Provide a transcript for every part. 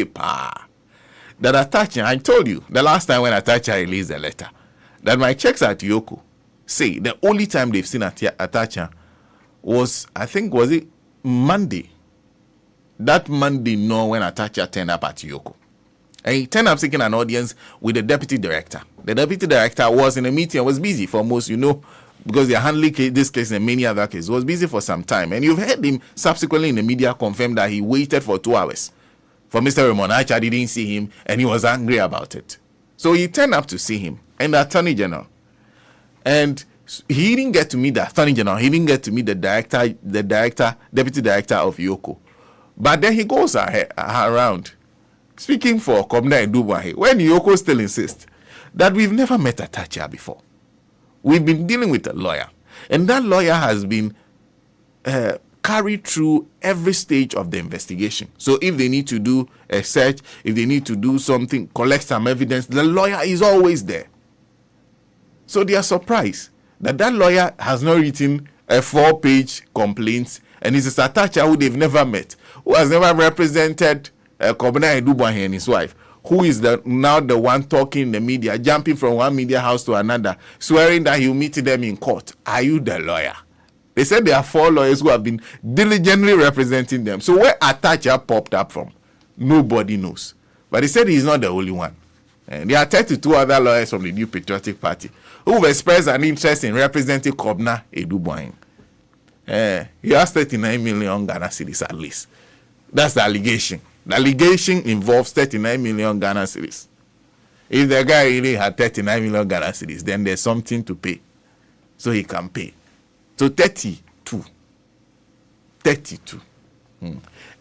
pa. That Atacha, I told you the last time when Atacha released the letter, that my checks at Yoko say the only time they've seen Atacha was, I think, was it Monday? That Monday, no, when Atacha turned up at Yoko. And he turned up seeking an audience with the deputy director. The deputy director was in a meeting and was busy for most, because they're handling this case and many other cases. Was busy for some time. And you've heard him subsequently in the media confirm that he waited for 2 hours for Mr. Ramonacha. Didn't see him and he was angry about it. So he turned up to see him and the Attorney General. And he didn't get to meet the Attorney General. He didn't get to meet the deputy director of Yoko. But then he goes around speaking for Kobna Edubwahi when Yoko still insists that we've never met Atacha before. We've been dealing with a lawyer. And that lawyer has been carried through every stage of the investigation. So if they need to do a search, if they need to do something, collect some evidence, the lawyer is always there. So they are surprised that lawyer has not written a 4-page complaint, and it's a Atacha who they've never met, who has never represented Kobna Edubwahi and his wife, who is now the one talking in the media, jumping from one media house to another, swearing that he'll meet them in court. Are you the lawyer? They said there are 4 lawyers who have been diligently representing them. So where Atacha popped up from, nobody knows. But he said he's not the only one. And there are 32 other lawyers from the New Patriotic Party who have expressed an interest in representing Kobna Edubwahi. He has 39 million Ghana cedis at least. That's the allegation. The allegation involves 39 million Ghana cedis. If the guy really had 39 million Ghana cedis, then there's something to pay. So he can pay. So 32.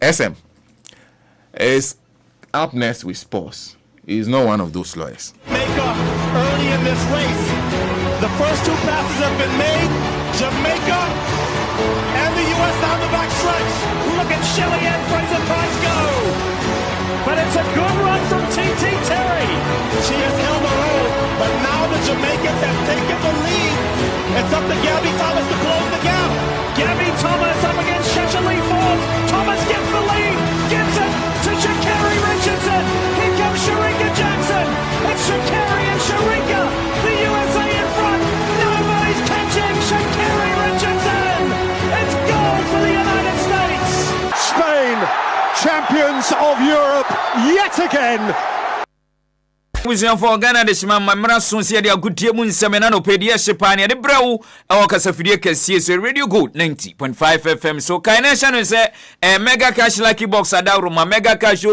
SM is up next with sports. He's not one of those lawyers. Jamaica early in this race. The first 2 passes have been made. Jamaica and the U.S. down the back stretch. Look at Shelley and Fraser Price go. But it's a good run from T.T. Terry. She has held her own, but now the Jamaicans have taken the lead. It's up to Gabby Thomas to close the gap. Gabby Thomas up against Shechley Forbes. Thomas gets the lead. Gives it to Sha'Carri Richardson. Here comes Sharika Jackson. It's Sha'Carri and Sharika. The USA in front. Nobody's catching Sha'Carri Richardson. It's gold for the United States. Spain, champions of Europe yet again. Museum for Ghana de Shima Mamra Sonsia de Agutie Mun Semenano Pedia Shepani de Brau Awaka Safide Kesi Radio Good 90.5 FM. So Kaination say mega cash lucky box Adauruma mega cash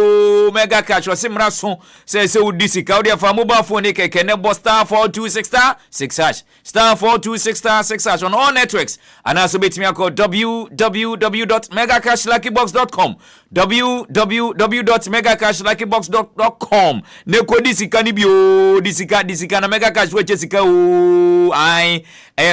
was Simrason says Udisika Audia for mobile phone kene boss star 426 6 hash star 426 6 hash on all networks and also bet me call www.megacashluckybox.com www.megacashluckybox.com Neko disika ni bio disika na mega cash we chesika o ai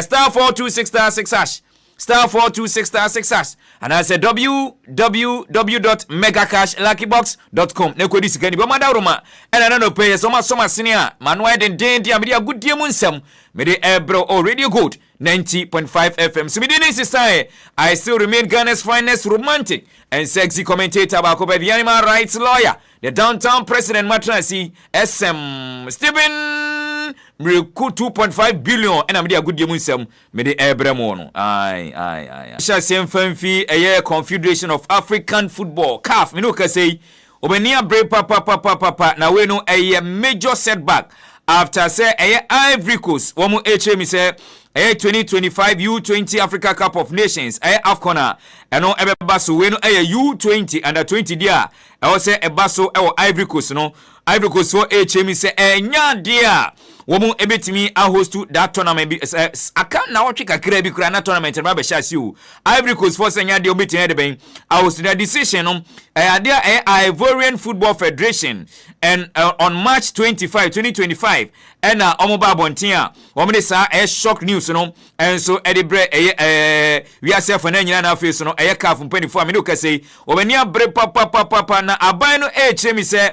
star 426 6 hash star 426 6 hash and I said www.megacashluckybox.com Neko disika ni bo madaroma and no pay so much senior manwa den dia media good dia munsem me de ebro o radio good 90.5 FM. So I still remain Ghana's finest romantic and sexy commentator about the animal rights lawyer, the downtown president Matrasi, SM Stephen Mriku 2.5 billion and I'm the good Yamusem, Mede Ebramono. Aye. Shall same fanfi a year Confederation of African Football, CAF, Minuka say, Obenia Brave Papa, now we know a major setback after say a Ivory Coast, Womu HM say. 2025 U20 Africa Cup of Nations AFCON and no ebaso we no U20 under 20 dia I will say ebaso Ivory Coast no Ivory Coast for HM say enya dia womu ebetimi a host to that tournament aka na wo tweka kra bi kra na tournament ba be shasi o Ivory Coast for say enya dia obetimi de ben I was the decision no dia Ivorian Football Federation and on March 25 2025 and omoba bonten a womu de sa shock news no and so edibre we are self na nyina na face no CAF mpanifo amene ka say obani abre papa na aban no HM say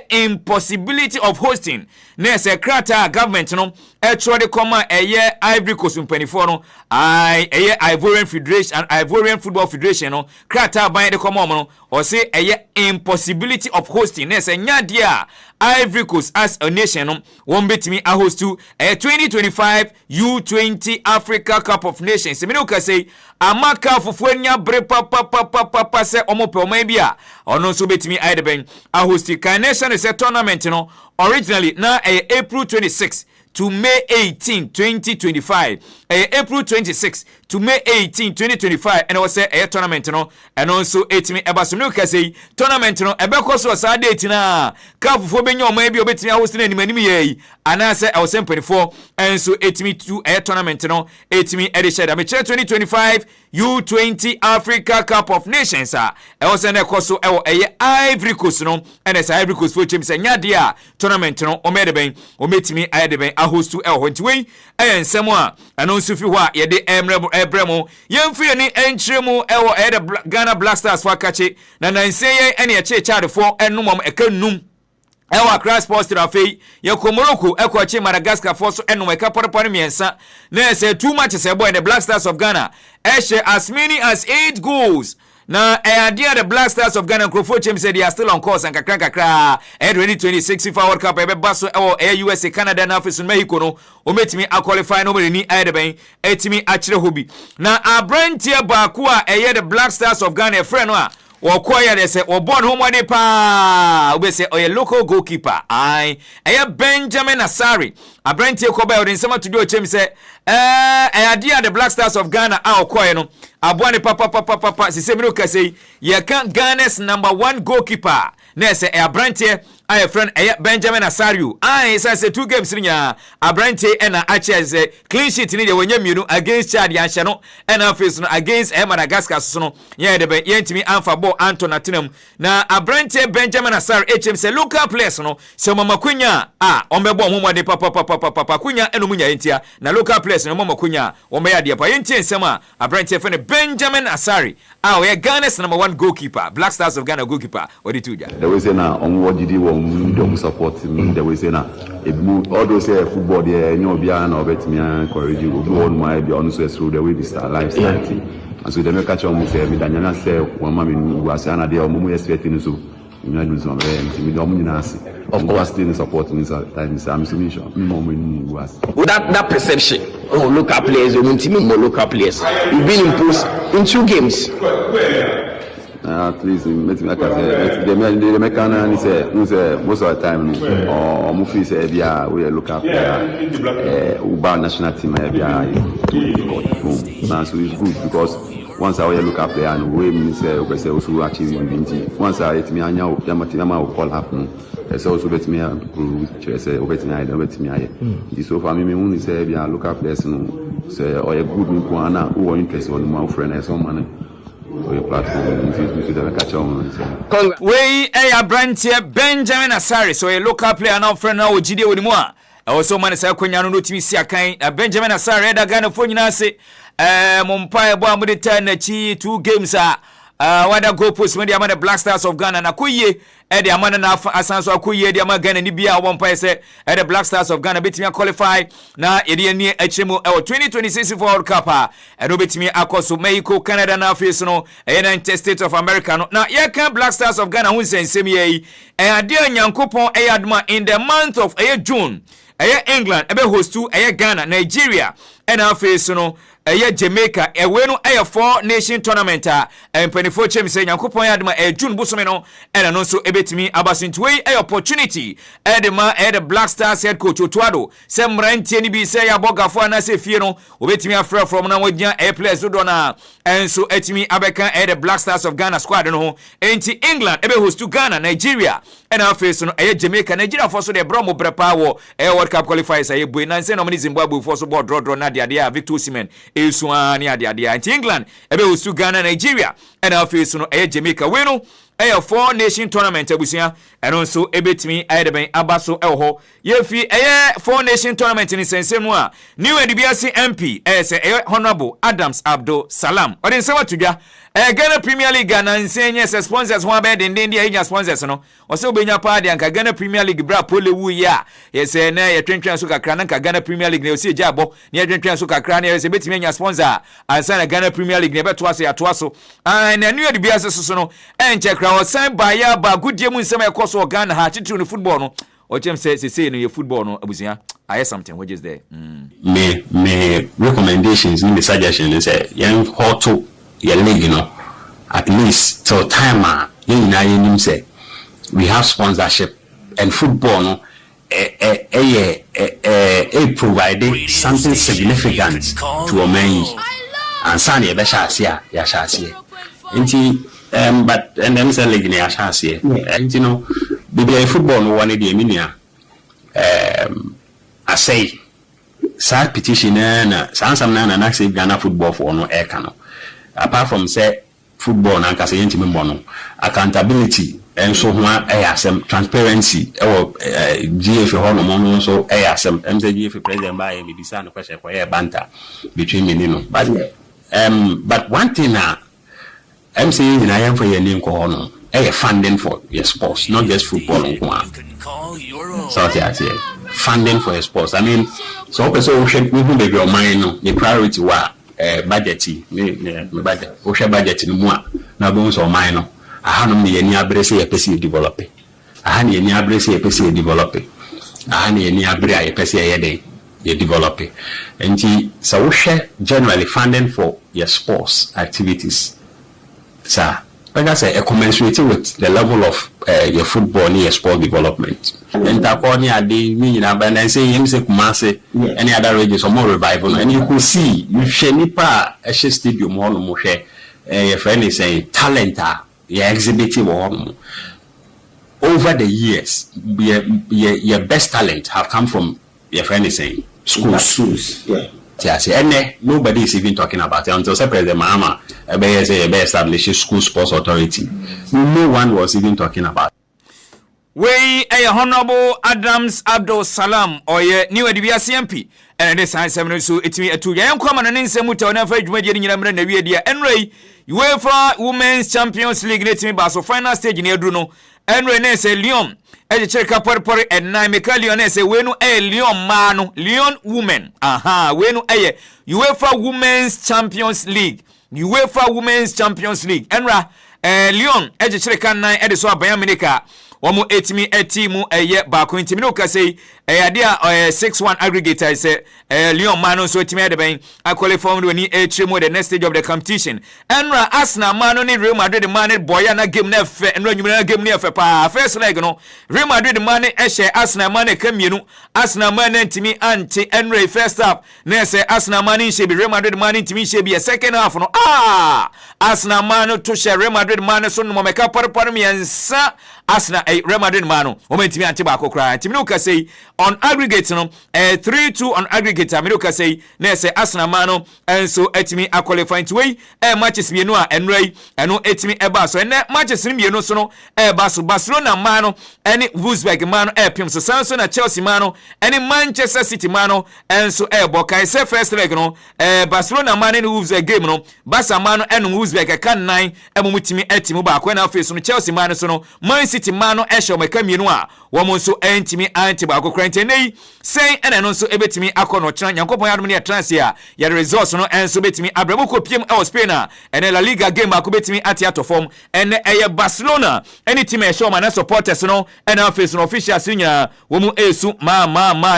impossibility of hosting na say krata government no try the comma a year Ivory Coast mpanifo no Ivorian Federation and Ivorian Football Federation no krata ban the comma no or say a year impossibility of hosting nes enya dia Ivory Coast as a nation no won betimi a host to a 2025 U20 Africa Cup of Nations. Me no ka say amaka fufuanya bre papa se omope omabia ono so betimi aide ben a host kan nation is a tournament no originally na April 26 to May 18, 2025. April 26 to May 18, 2025. And I was say a tournament no and also 8 Ebasunu ka say tournament no ebeko so sa date na ka fufo benyo maybe obetimi a host na ni manimi yi anase I was say 24 and so 8 to a tournament no 8 edition am 2025 U20 Africa Cup of Nations I was say na koso e Ivory Coast no and as Ivory Coast for chim say nya dia tournament no o medeben o metimi ayedeben a host to el hontiwe ensemo a anonso fi ho a ye de ebremo yemfie ni enchiremu ewo the Ghana Black Stars for kache na nansen ene e chechade for enumom ekanum ewa Accra Sports Trophy ye ko Morocco ekwache Madagascar for so enum ekaporepore miensa na say too much say boy the Black Stars of Ghana share as many as 8 goals. Now, the Black Stars of Ghana Crofo Chem said they are still on course and kakra 2026 FIFA World Cup ebe baso USA Canada na office Mexico no ometimi a qualify no be ni ayedeben etimi a kire hobi na abrantie baaku a the Black Stars of Ghana friend no a Okoya they say born home one pa we say oye local goalkeeper Benjamin Asari abrantie ko ba odin sama to do chem say the Black Stars of Ghana Okoya no abone papa se se mi no ka say ye kan Ghana's #1 goalkeeper na say abrantie a friend Benjamin Asari say 2 games nya abrantie na ache clean sheet ni de wonya mienu against Chad yanhye no na face no against Madagascar so no ye de yentimi anfa ball Anton Atinam na abrantie Benjamin Asari HM say local players no se mama kunya ombebo homo de papa kunya eno munya entia na local players no mama kunya ombe ya de pa yentie nsema abrantie friend Benjamin Asari we Ghana's #1 goalkeeper Black Stars of Ghana goalkeeper odituja the way say na onwodidi wo dem support me the way say na all those football there nyo bia na obetimi encourage obi won my bia on so through the way this lifestyle and so they make catch on say me danyana say one ma me was na there omo expecting so me do some me do omo nyina ase of course still support me time I'm submission me omo was that perception local players you mean more local players you've been imposed in 2 games at least let me they make an say most of the time or mufi say bia we look up uba national team bia now so it's good because once I look up there and we mean say we say also achieve something once I let me anya o call happen say also bet me say bet me aye this so for me who say bia look up there no say or a good nko na who interest on my friend some man platform we abrantie Benjamin Asari so a local player now friend now Ojide wonimu a also man say kwanya no timi si akan Benjamin Asari da Ghana fo nyina se mompa ebo amode tan na chi 2 games wada go post me the Black Stars of Ghana na koye the amana na asanso akoye the amana Ghana ni bia wonpa say the Black Stars of Ghana betimi qualify na ede ni achemu 2026 World Cup and betimi akoso Mexico Canada na face no United States of America no na ye kan Black Stars of Ghana hun sensem ye ade anyankopon adma in the month of June England ebe host to Ghana Nigeria and na face no Jamaica we no 4 nation tournament and 24 chem say yankopon adma June busome no and no so ebetimi abasintu we opportunity edema the Black Stars head coach Otuado say mrantie ni bi say abogafo na say fie no obetimi afra from na wagya players do na and so etimi abeka the Black Stars of Ghana squad no enti England ebe host to Ghana Nigeria and na face no Jamaica Nigeria for so the bromo brepa wo World Cup qualifiers boy na say no mani Zimbabwe for so board draw na dia Victor Osimhen Elswani ade anti England ebe osu Ghana Nigeria and afesu no Jamaica we no 4 nation tournament abusia and also ebetimi ayedeben abaso ho yefi 4 nation tournament ni sensemu a new NDBC MP say honorable Adams Abdul Salam odin se watudwa Ghana Premier League Ghana nsenye se sponsors ho abed ndi anya sponsors no o se obenya pa de anka Ghana Premier League bra polewu ya ye se na ye twentwen so kakra na anka Ghana Premier League na o se jabo na ye twentwen so kakra na ye se betimi anya sponsor ansa na Ghana Premier League na beto aso ya to aso na nu de bia so no enche kra o san ba ya ba gudie mu nsem ekoso Ghana ha titru no football no o chem say no ye football no abusia I hear something which is there me recommendations ni suggestion is yan hoto your league, you know, at least till time say we have sponsorship and football no provide something significant to a man and Sunny be shasia ya shasia but and them say league ya shasia and you know the football no one the minia I say side petition na sansam na say Ghana football for no air cano apart from say football na kase yentimi mbono accountability and so one asem transparency GF hono mo so asem MZGF president by me bisa no question for banter between me no but one thing na MC na yan for your name ko hono funding for your sports, not just football so funding for your sports. I mean so person we should move baby your mind no the priority wa budget me budget o hwe budget no mu a na bo so man no aha no me yani abrese ye pese develop aha ne yani abrese ye pese develop aha ne yani abre ye pese ye dey ye develop enti so we hwe generally funding for your sports activities sir like I say, commensurate with the level of your football and your sport development. And according to the meaning, and I say, you say, Kumasi, any other regions or more revival, and you could see, you share nipa a stadium or more share. Your friend is saying, talent, your exhibiting over the years, your best talent have come from your friend is saying schools. Yeah. And nobody is even talking about it until President Mahama established school sports authority. No one was even talking about it. We Honorable Adams Abdul Salam or ye new Edibia CMP and this I 7 so it's me a 2 young common and in Semuta and average major in Yamra and Ray UEFA Women's Champions League let me basso final stage in Bruno and Rene say Lyon. Eje cheka pori and na meka Lyon say wenu Lyon mano Lyon women wenu UEFA Women's Champions League enra Lyon eje cheka 9 ede so aban America omo etimi etimu baako ntimi no ka say ade 6-1 aggregator say Lyon mano so etimi ade ben akole form do ni etremo the next stage of the competition enra Arsenal mano ni Real Madrid man boya na game na fe enra nyumira na game na fe pa first leg no Real Madrid man ehye Arsenal man kamienu Arsenal man ntimi anti enra first half na say Arsenal man nhye bi Real Madrid man ntimi nhye bi second half no Arsenal man to share Real Madrid man so no meka por mi ensa Arsenal Real Madrid man o mentimi anti ba kokra ntimi no ka say on aggregate no 3-2 on aggregate amiro ka say na say Arsenal man and so etimi qualify to way matches mienu a enrai eno etimi eba so ene matches mienu so no eba so Barcelona man ene Wolfsburg man pim so Sanso na Chelsea man ene Manchester City man and so bokai say first leg no Barcelona man ene Wolfsburg game no Barca man ene Wolfsburg kan 9 emumutimi etimi ba ko na face no Chelsea man so no Man City man ehye meka mienu a wo mo so entimi anti ba ko krantene say ene no so ebetimi akono chana Yankopon yadom ne trance ya the results no enso betimi abramo ko piem Spain ene La Liga game ba ko betimi ati atofom ene Barcelona any team e show man supporters no ene face no officials nya wo mu esu ma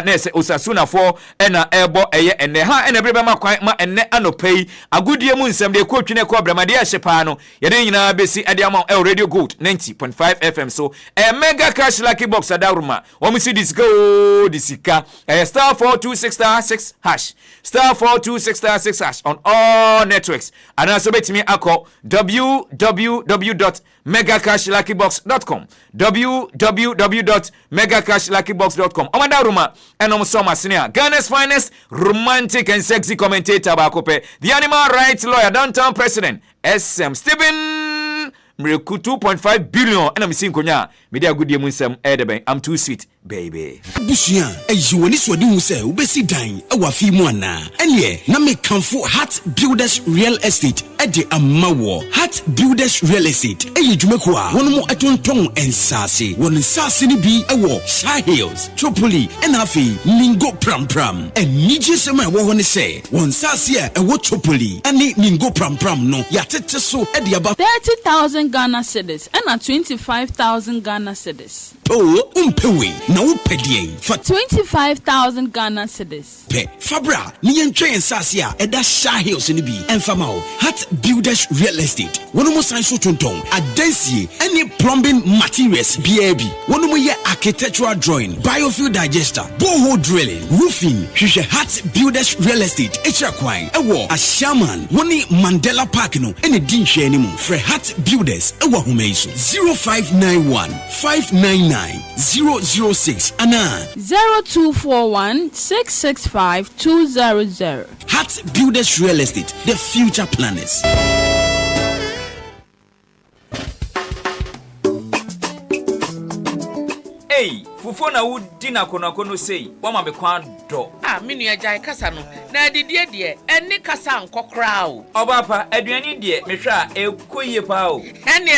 na se Osasuna for ene ebo ene ha ene brebe ma kwan ma ene anopei agudie mu nsem de ko twene ko abramade a hyepa no yede nyina besi ade ama Radio Gold 90.5 FM so mega cash lucky box adaruma wo mu see this go disika star 426 hash star 426 hash on all networks and also bet me ako www.megacashluckybox.com www.megacashluckybox.com Omadaruma enom soma senior Ghana's finest romantic and sexy commentator bakope the animal rights lawyer downtown president SM Stephen Mreku 2.5 billion and I'm seeing konya media good year munsem edeben I'm too sweet baby. Bushia, you want this wedding say, Ubesi dying, a wafi mwana. And ye, na me kamfu Heart Builders Real Estate, Ede Amawo. Heart Builders Real Estate, Jumekwa, one more atontong and Sasi, one Sasi ni bi, Shire Hills, Tripoli, and Afi, Ningo Pram Pram, and Niji Sema, one say, one Sasia, and what Tripoli, and Ningo Pram Pram, no, Yateta so, Ede about 30,000 Ghana cedis, and 25,000 Ghana cedis. Oh, umpewe, no pedie, for 25,000 Ghana cedis. Pe, Fabra, Nian Train Sasia, and that Shire Hills in the B, and Famao, Heart Builders Real Estate, one more sign so tontong, a density, any plumbing materials, BAB, one more year architectural drawing, biofuel digester, borehole drilling, roofing, Heart Builders Real Estate, Echakwai, a war, a shaman, one Mandela Parkino, and a dinch anymore, for Heart Builders, a wahumeso, 0591 599 006, Anna 0241 665 200. Heart Builders Real Estate, the future planners. Hey, fufona wudi na kono sei, wama me kwan do. Minu agya kasa no. Na didie de, eni kasa nkokra o. Obapa, aduani de, me hwa ekoye pa o. Eni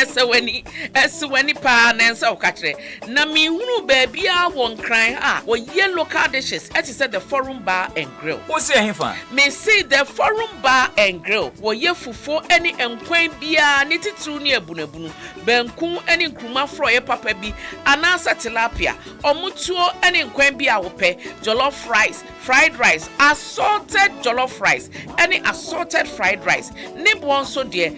esewani pa na ensa okakre. Na mi hunu baabi a won kran wo ye local dishes. It is the Forum Bar and Grill. Wo se hefa? Me see the Forum Bar and Grill. Wo ye fufo eni enkwan bia ne titru ne abunabunu. Benku eni nkruma fro ye papa bi anasa tilapia. Omutuo eni enkwan bia wo pe. Jollof rice, fried rice, assorted jollof rice, any assorted fried rice. Nibon so dear,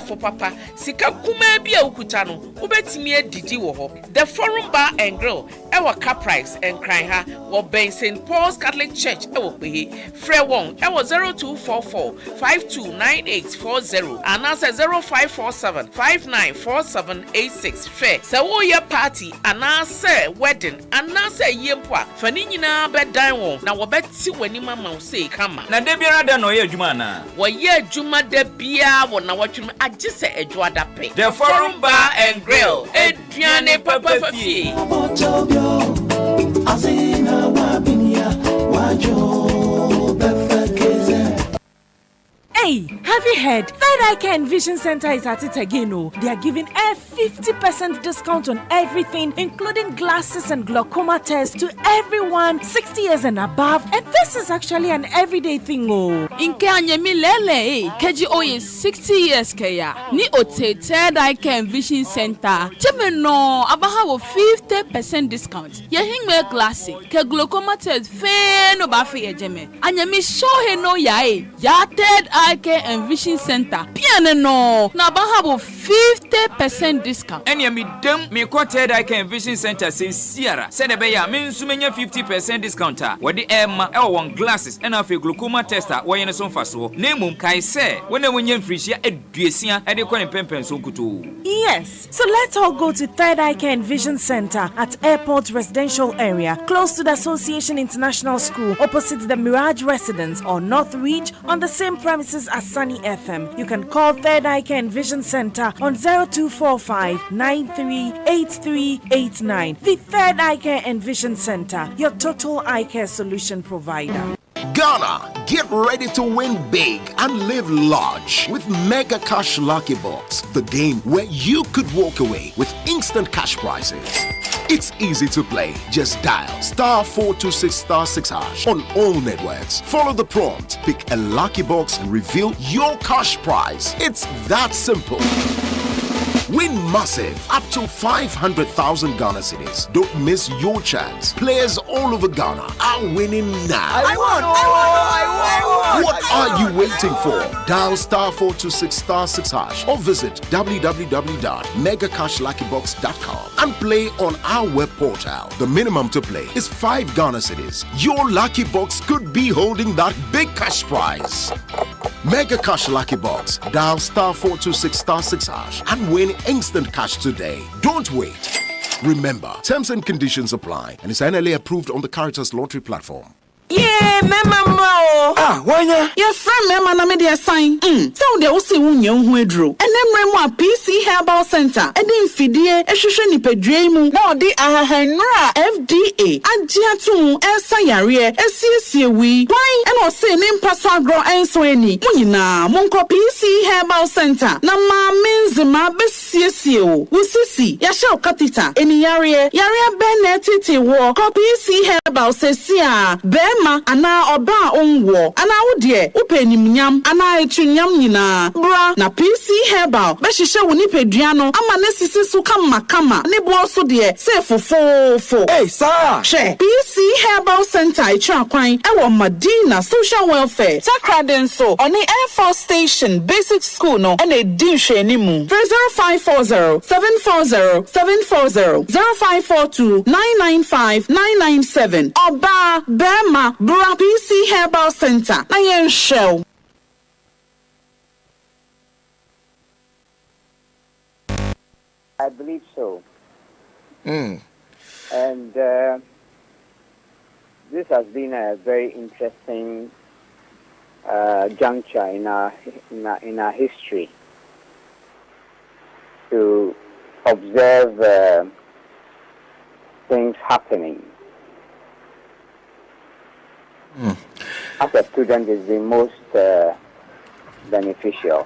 for papa, sika kuma bia ukuta no, ubetimi edidi wo ho. The Forum Bar and Grill, ewa cap price and cry ha, wo ben St. Paul's Catholic Church, ewo pehe. Free won, ewo 0244 529840, and answer 0547 594786. Fair, so wo ye party, and answer wedding, and answer yempwa, fani nyina bed down won, na wo beti wani mama say kama. Na de biara da no ye adwuma na. Wo ye adwuma de bia wo na watwum agise adwa da pe. The Forum Bar and Grill, Eduane papa fie. Hey, have you heard? Third Eye Care and Vision Center is at it again. Oh, they are giving a 50% discount on everything, including glasses and glaucoma tests to everyone 60 years and above. And this is actually an everyday thing. Oh, in Kenya milele, keji oye 60 years kaya. Ni ote Third Eye Care and Vision Center. Chemeno abaha wo 50% discount. Ye hingme glasses, ke glaucoma test fe no ba fe ejeme. Anyami show he no yae. Ya Third Eye Care and Vision Center. Piano no. Na bahabo 50% discount. Enya mi dem me Third Eye Care and Vision Center say Sierra. Said be ya me nsu menya 50% discount a. Wodi emma e won glasses and afi glaucoma tester wo yene so faso. Na mum kai say when wonya mfrihia aduasia e de kwa ne pempen so kuto. Yes. So let's all go to Third Eye Care and Vision Center at Airport Residential Area, close to the Association International School, opposite the Mirage Residence or North Ridge on the same premises as Sunny FM. You can call Third Eye Care and Vision Center on 0245 938389. The Third Eye Care and Vision Center, your total eye care solution provider. Ghana, get ready to win big and live large with Mega Cash Lucky Box, the game where you could walk away with instant cash prizes. It's easy to play. Just dial *426*6# on all networks. Follow the prompt, pick a lucky box and reveal your cash prize. It's that simple. Win massive, up to 500,000 Ghana cedis. Don't miss your chance. Players all over Ghana are winning now. I won! What are you waiting for? Dial *426*6# or visit www.megacashluckybox.com and play on our web portal. The minimum to play is 5 Ghana cedis. Your lucky box could be holding that big cash prize. Mega Cash Lucky Box. Dial *426*6# and win instant cash today. Don't wait. Remember, terms and conditions apply and is NLA approved on the Caritas Lottery platform. Yeah, mama. Wanya? Your friend, mama, na me dey sign. So they will see unye unhu edro. And Edemremu a PC Herbal Center. Edi mfidie ehwehwe nipadua mu na odi ahahanura FDA agiatu esayare esiesie wi. Why and o say nimpa so agro enso ani. Munyina monko PC Herbal Center na ma menzema besiesie o. Wusisi ya sha katita eni yare be titi wo ko PC Herbal sesia bema ana oba onwo ana wodie upenimnyam ana etunyam nyina bra na PC Herbal be hihye wo nipadua no ama ne sisi so kama ne bo so de se fofofo. Hey sir, she PC Herbal Center itrakwan ewo Madina Social Welfare Sakradenso on the Air Force Station Basic School no and a dinhwe ni mu 0540 740 740 0542 995 997 Oba Bema Bra PC Herbal Center na yen show. I believe so. Mm. And this has been a very interesting juncture in our history to observe things happening. Mm. As a student, it's been most beneficial.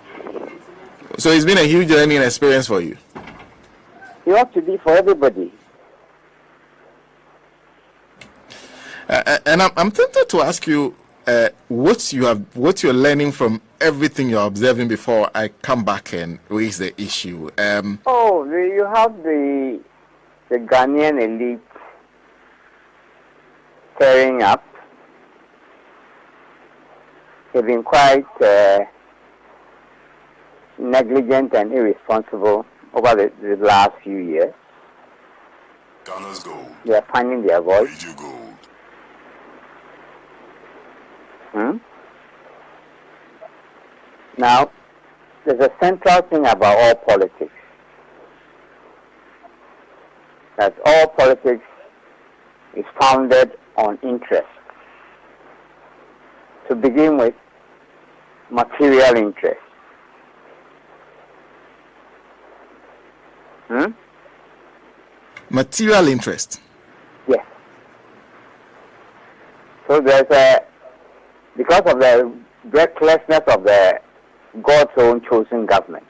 So it's been a huge learning experience for you. It ought to be for everybody. And I'm tempted to ask you what you're learning from everything you're observing before I come back and raise the issue. You have the Ghanaian elite tearing up. They've been quite negligent and irresponsible over the last few years. Ghana's gold. They are finding their voice. Radio gold. Now, there's a central thing about all politics. That all politics is founded on interest. To begin with, material interest. Material interest. Yes. So because of the recklessness of God's own chosen government.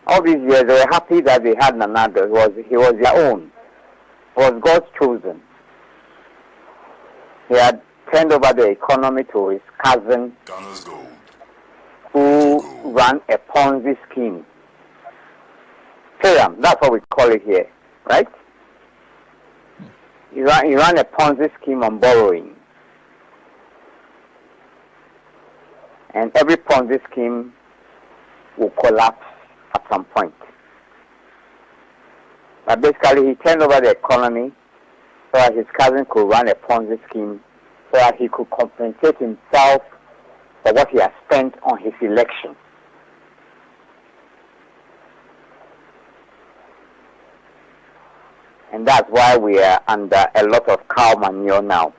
All these years they were happy that they had Nanado. He was their own. He was God's chosen. He had turned over the economy to his cousin, who ran a Ponzi scheme. Pyramid, that's what we call it here, right? He ran a Ponzi scheme on borrowing. And every Ponzi scheme will collapse at some point. But basically, he turned over the economy so that his cousin could run a Ponzi scheme so that he could compensate himself for what he has spent on his election. And that's why we are under a lot of cow manure now.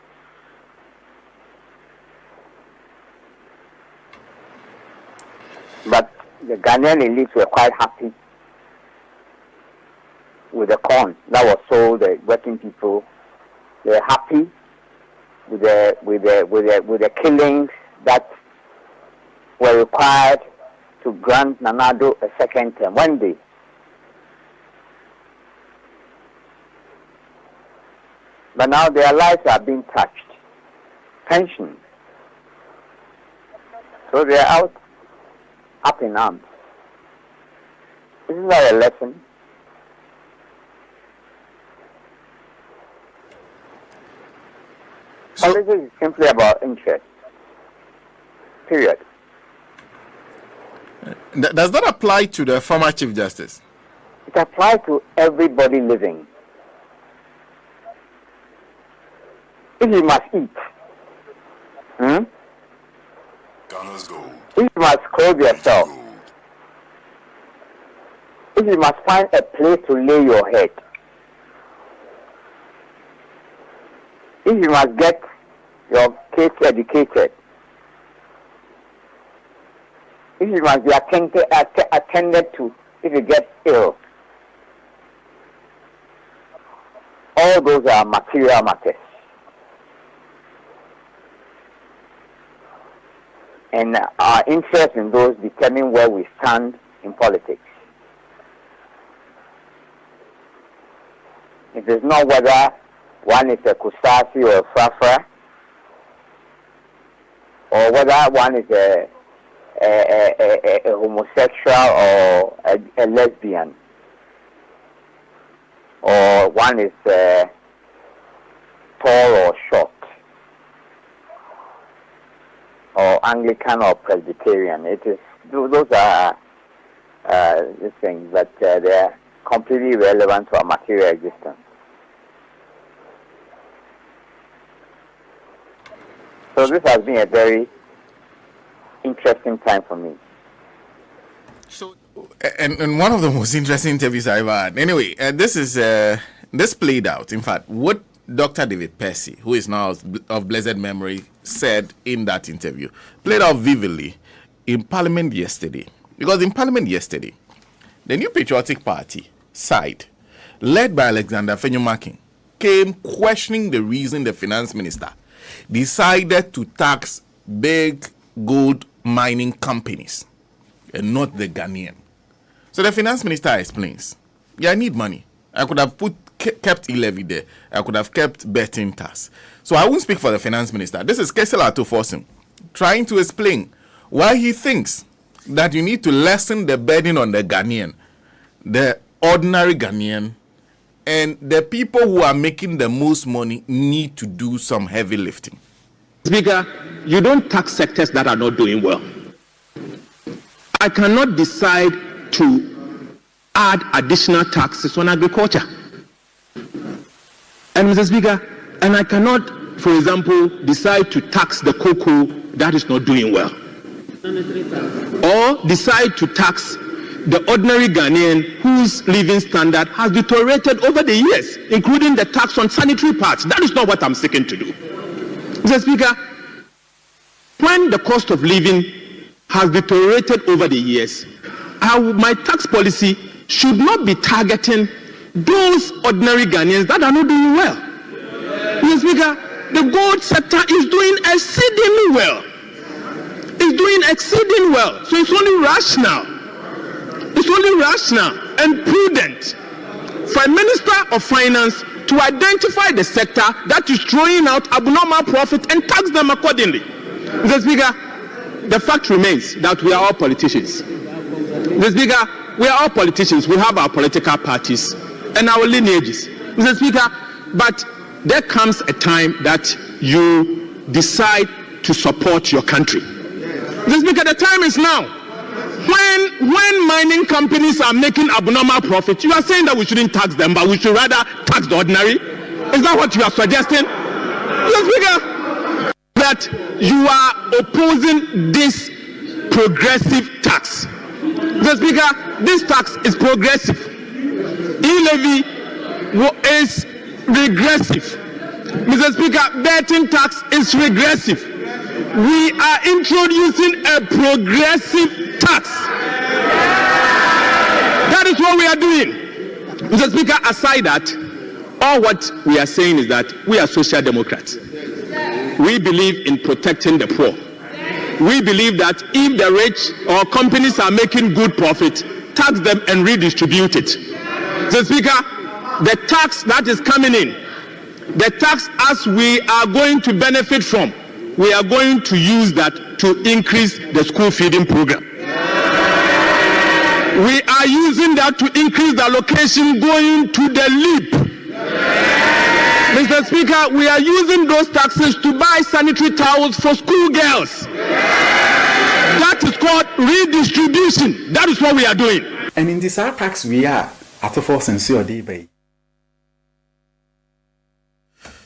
But the Ghanaian elites were quite happy with the corn that was sold, the working people. They were happy with the killings that were required to grant Nanado a second term. One day. But now their lives are being touched. Pensions. So they are out, up in arms. Isn't that a lesson? Politics is simply about interest. Period. Does that apply to the former Chief Justice? It applies to everybody living. If you must eat, Ghana's gold. if you must clothe yourself, if you must find a place to lay your head, if you must get your kids educated, if you must be attended to if you get ill. All those are material matters. And our interest in those determine where we stand in politics. It is not whether one is a Kusasi or a Frafra, or whether one is a homosexual or a lesbian, or one is tall or short, or Anglican or Presbyterian. It is those are these things, but they are completely irrelevant to our material existence. So this has been a very interesting time for me. So, and one of the most interesting interviews I've had. Anyway, this played out. In fact, what Dr. David Percy, who is now of blessed memory, said in that interview played out vividly in Parliament yesterday. Because in Parliament yesterday, the New Patriotic Party side, led by Alexander Fenyumakin, came questioning the reason the finance minister decided to tax big gold mining companies and not the Ghanaian. So the finance minister explains, yeah, I need money. I could have kept e-levy there. I could have kept betting tax. So I won't speak for the finance minister. This is Kesela Atoforsen trying to explain why he thinks that you need to lessen the burden on the Ghanaian, the ordinary Ghanaian, and the people who are making the most money need to do some heavy lifting. Speaker, you don't tax sectors that are not doing well. I cannot decide to add additional taxes on agriculture. And Mr. Speaker, and I cannot, for example, decide to tax the cocoa that is not doing well. Or decide to tax the ordinary Ghanaian whose living standard has deteriorated over the years, including the tax on sanitary pads. That is not what I'm seeking to do. Mr. Speaker, when the cost of living has deteriorated over the years, my tax policy should not be targeting those ordinary Ghanaians that are not doing well. Mr. Speaker, the gold sector is doing exceedingly well. It's doing exceedingly well. So it's only rational. It's only rational and prudent for a Minister of Finance to identify the sector that is throwing out abnormal profit and tax them accordingly. Mr. Speaker, the fact remains that we are all politicians. Mr. Speaker, we are all politicians. We have our political parties and our lineages. Mr. Speaker, but there comes a time that you decide to support your country. Mr. Speaker, the time is now. When mining companies are making abnormal profit, you are saying that we shouldn't tax them, but we should rather tax the ordinary? Is that what you are suggesting? Mr. Speaker, that you are opposing this progressive tax. Mr. Speaker, this tax is progressive. E-levy is regressive. Mr. Speaker, betting tax is regressive. We are introducing a progressive tax. That is what we are doing. Mr. Speaker, aside that, all what we are saying is that we are social democrats. We believe in protecting the poor. We believe that if the rich or companies are making good profit, tax them and redistribute it. Mr. Speaker, the tax that is coming in, the tax as we are going to benefit from, we are going to use that to increase the school feeding program. We are using that to increase the allocation going to the LEAP. Mr. Speaker, we are using those taxes to buy sanitary towels for school girls. That is called redistribution. That is what we are doing. And in this tax we are at a force and see day.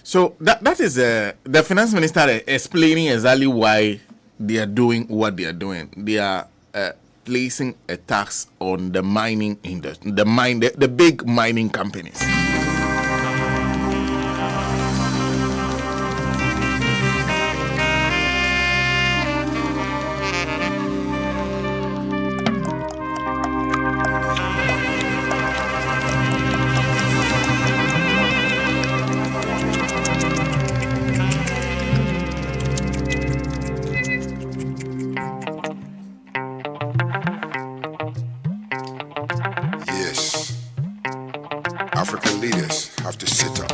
So that is the finance minister explaining exactly why they are doing what they are doing. They are placing a tax on the mining industry, the big mining companies. just have to sit up.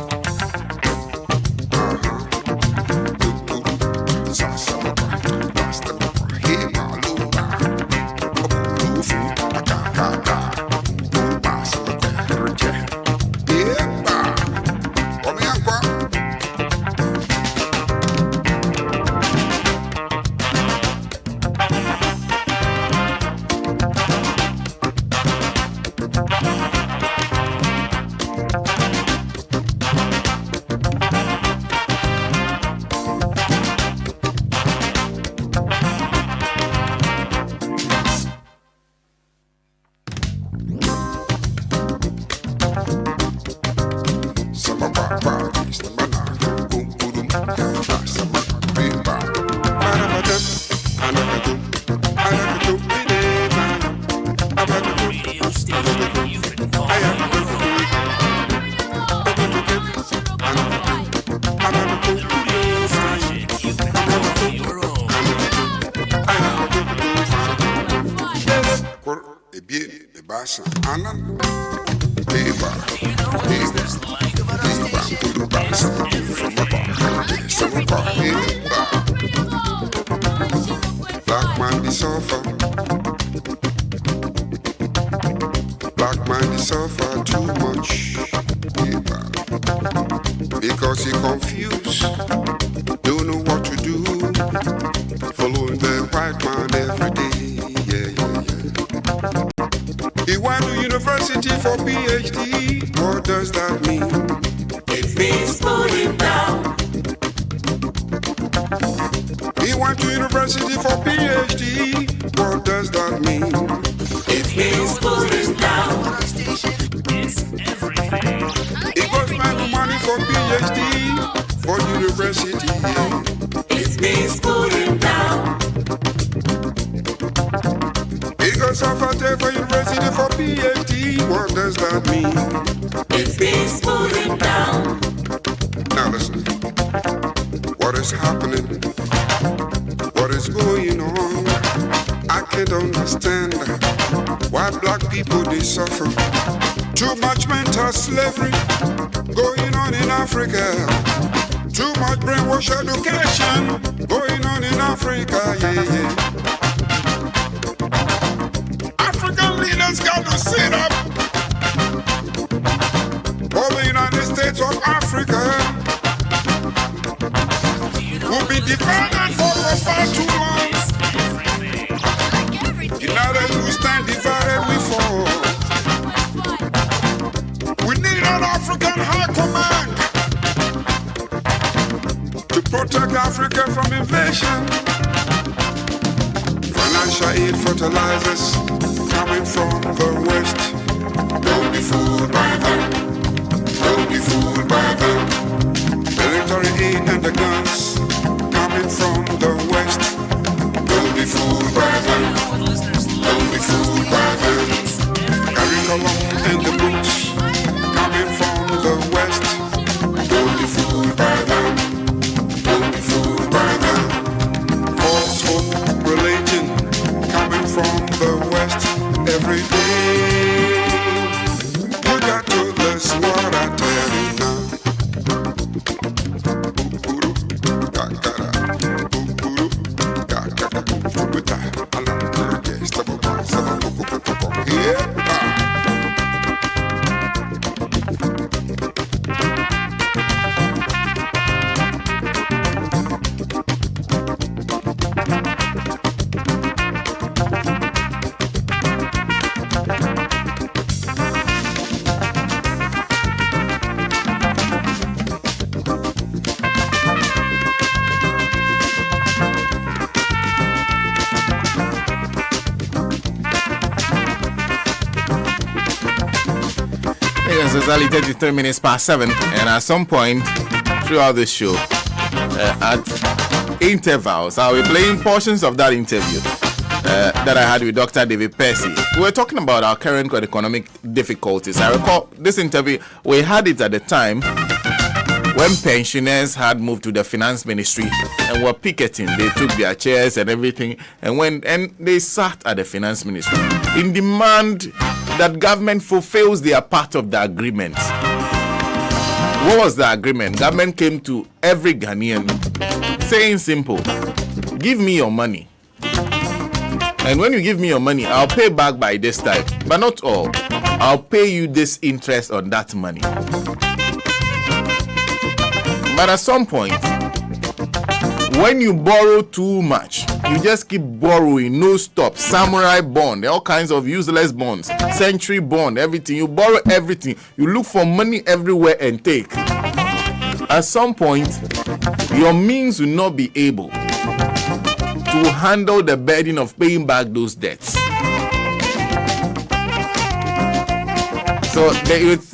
Black man be suffer. Black man be suffer too much. Because he confused, don't know what to do. Following the white man every day. He went to university for PhD. What does that mean? It means pulling down. He went to university for PhD. What does that mean? It means pulling down. He goes spend money for PhD, for university. It means pulling down. He goes suffer for university for PhD. What does that mean? It means pulling down. Now listen. What is happening? What is going on? I can't understand why black people they suffer. Too much mental slavery going on in Africa. Too much brainwash education going on in Africa. African leaders got to sit up for the United States of Africa. Will be divided for far too long. United we stand, divided we fall. We need an African high command to protect Africa from invasion. Financial aid, fertilizers coming from the West. Don't be fooled by them. Don't be fooled by them. Military aid and the guns coming from the West. Don't be fooled by them. Don't be fooled by them. Curriculum and the books coming from the West. Don't be fooled by them. Don't be fooled by them. False hope, religion coming from the West every day. You got to listen what I tell you now. It's exactly 33 minutes past 7, and at some point throughout the show, at intervals, I'll be playing portions of that interview that I had with Dr. David Percy. We were talking about our current economic difficulties. I recall this interview, we had it at the time when pensioners had moved to the finance ministry and were picketing. They took their chairs and everything and they sat at the finance ministry in demand that government fulfills their part of the agreement. What was the agreement? Government came to every Ghanaian saying simple, give me your money. And when you give me your money, I'll pay back by this time. But not all. I'll pay you this interest on that money. But at some point, when you borrow too much, you just keep borrowing, no stop. Samurai bond, all kinds of useless bonds, century bond, everything. You borrow everything. You look for money everywhere and take. At some point, your means will not be able to handle the burden of paying back those debts. So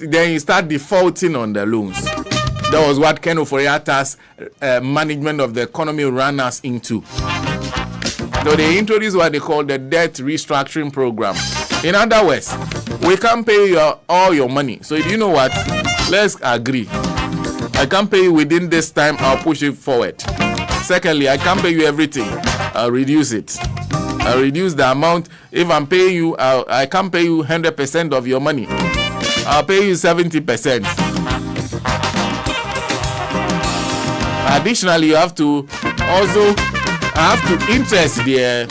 then you start defaulting on the loans. That was what Ken Ofori-Atta's management of the economy ran us into. So they introduced what they call the debt restructuring program. In other words, we can't pay all your money. So do you know what? Let's agree. I can't pay you within this time. I'll push it forward. Secondly, I can't pay you everything. I'll reduce it. I'll reduce the amount. If I'm paying you, I can't pay you 100% of your money. I'll pay you 70%. Additionally, you have to also interest there.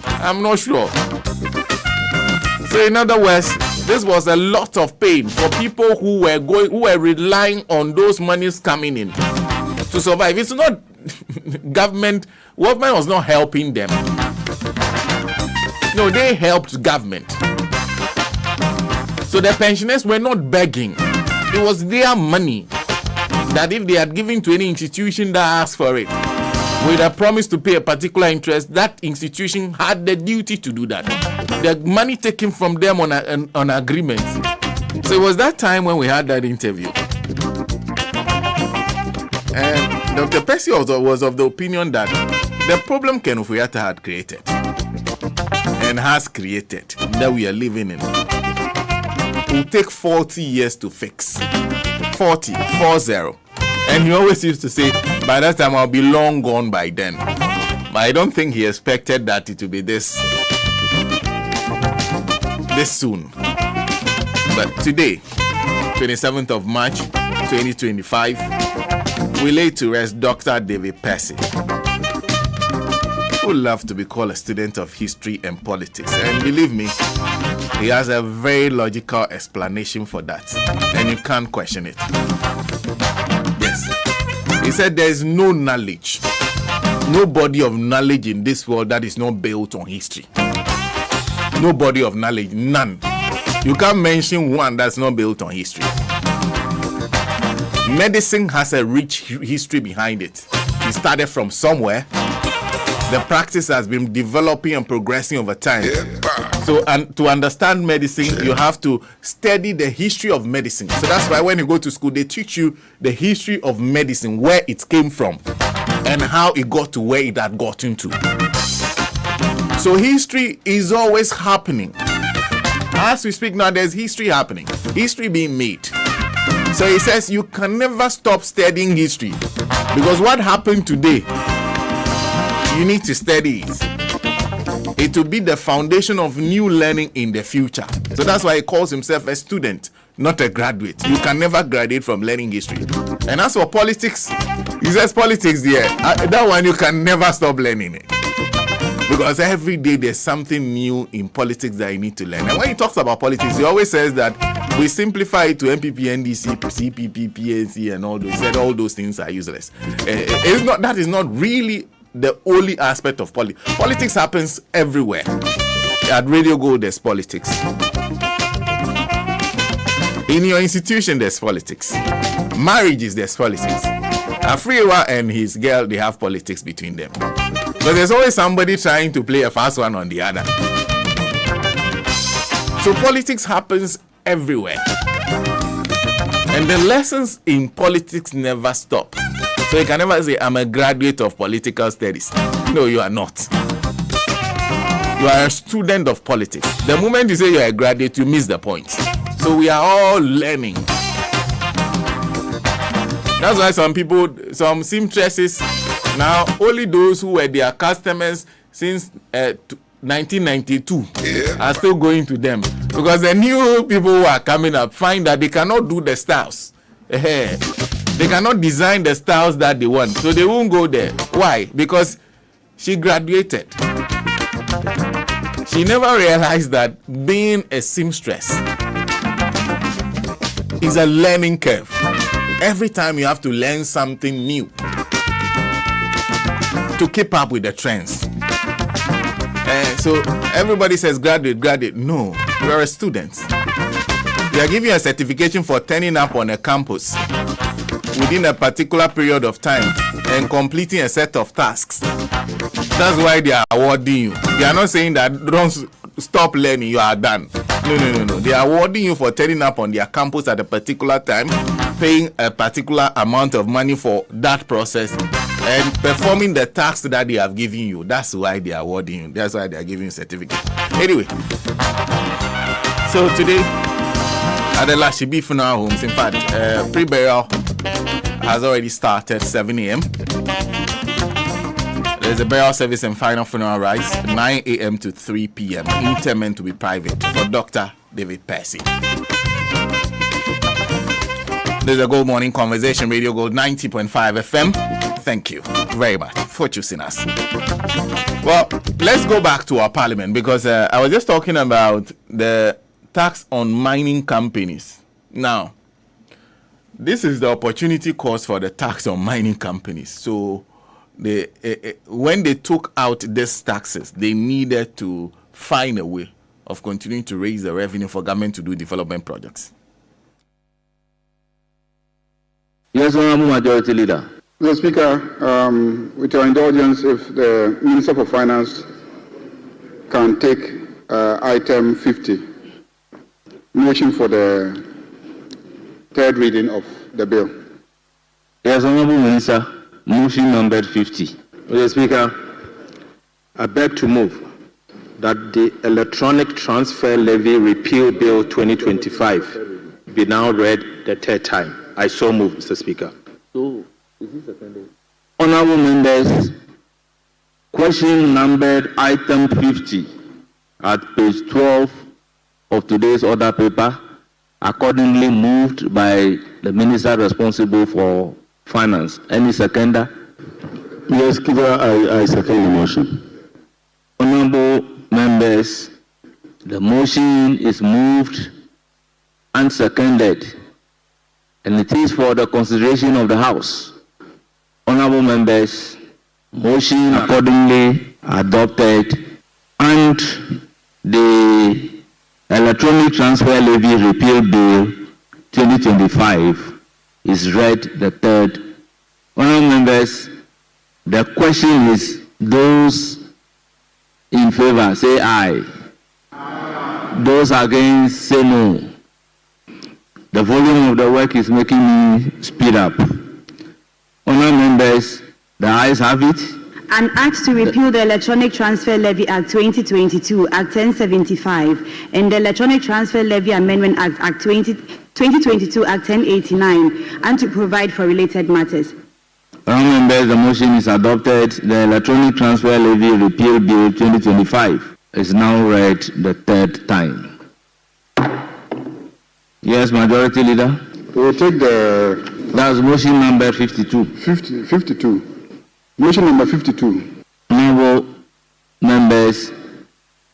I'm not sure. So in other words, this was a lot of pain for people who were relying on those monies coming in to survive. It's not government was not helping them. No, they helped government. So the pensioners were not begging. It was their money that if they had given to any institution that asked for it, with a promise to pay a particular interest, that institution had the duty to do that. The money taken from them on agreements. So it was that time when we had that interview. And Dr. Percy also was of the opinion that the problem Ken Ofori-Atta had created and has created that we are living in will take 40 years to fix. 40. And he always used to say, by that time I'll be long gone by then. But I don't think he expected that it would be this soon. But today, 27th of March 2025, we lay to rest Dr. David Percy, who loved to be called a student of history and politics. And believe me, he has a very logical explanation for that. And you can't question it. Yes. He said there is no knowledge, no body of knowledge in this world that is not built on history. No body of knowledge, none. You can't mention one that's not built on history. Medicine has a rich history behind it. It started from somewhere. The practice has been developing and progressing over time. So, and to understand medicine, you have to study the history of medicine. So that's why when you go to school, they teach you the history of medicine, where it came from, and how it got to where it had gotten to. So history is always happening. As we speak now, there's history happening. History being made. So he says you can never stop studying history, because what happened today, you need to study it. It will be the foundation of new learning in the future. So that's why he calls himself a student, not a graduate. You can never graduate from learning history. And as for politics, he says politics there. That one you can never stop learning it. Because every day there's something new in politics that you need to learn. And when he talks about politics, he always says that we simplify it to MPP, NDC, CPP, PNC, and all those. He said all those things are useless. That is not really the only aspect of politics. Politics happens everywhere. At Radio Gold, there's politics. In your institution, there's politics. Marriages, there's politics. Afriwa and his girl, they have politics between them. But there's always somebody trying to play a fast one on the other. So politics happens everywhere. And the lessons in politics never stop. So you can never say, I'm a graduate of political studies. No, you are not. You are a student of politics. The moment you say you're a graduate, you miss the point. So we are all learning. That's why some seamstresses, now only those who were their customers since 1992 are still going to them. Because the new people who are coming up find that they cannot do the styles They cannot design the styles that they want, so they won't go there. Why? Because she graduated. She never realized that being a seamstress is a learning curve. Every time you have to learn something new to keep up with the trends. So everybody says graduate. No, you are a student. They are giving you a certification for turning up on a campus within a particular period of time and completing a set of tasks. That's why they are awarding you. They are not saying that don't stop learning, you are done. No. They are awarding you for turning up on their campus at a particular time, paying a particular amount of money for that process, and performing the tasks that they have given you. That's why they are awarding you. That's why they are giving you a certificate. Anyway, so today at the Lashibi Funeral Homes, in fact, pre-burial has already started 7 a.m. There's a burial service and final funeral rites 9 a.m. to 3 p.m. Interment to be private for Dr. David Percy. There's a Gold Morning Conversation, Radio Gold 90.5 FM. Thank you very much for choosing us. Well, let's go back to our parliament because I was just talking about the tax on mining companies. Now, this is the opportunity cost for the tax on mining companies. So, when they took out these taxes, they needed to find a way of continuing to raise the revenue for government to do development projects. Yes, Honourable Majority Leader. Mr. Speaker, with your indulgence, if the Minister for Finance can take item 50, motion for the third reading of the bill. Yes, Honourable Minister. Motion number 50. Mr. Speaker, I beg to move that the Electronic Transfer Levy Repeal Bill 2025 be now read the third time. I so move, Mr. Speaker. So, is it seconded? Honourable members, question numbered item 50 at page 12 of today's order paper, accordingly moved by the Minister responsible for Finance. Any seconder? Yes, Speaker, I second the motion. Honourable members, the motion is moved and seconded, and it is for the consideration of the House. Honourable members, motion accordingly adopted, and the Electronic Transfer Levy Repeal Bill 2025 is read the third. Honourable members, the question is, those in favor say aye. Those against say no. The volume of the work is making me speed up. Honourable members, the ayes have it. An Act to repeal the Electronic Transfer Levy Act 2022, Act 1075, and the Electronic Transfer Levy Amendment Act 2022, Act 1089, and to provide for related matters. Honourable members, the motion is adopted. The Electronic Transfer Levy Repeal Bill 2025 is now read the third time. Yes, Majority Leader. We will take the... That's motion number 52. 52. Motion number 52. Honourable members,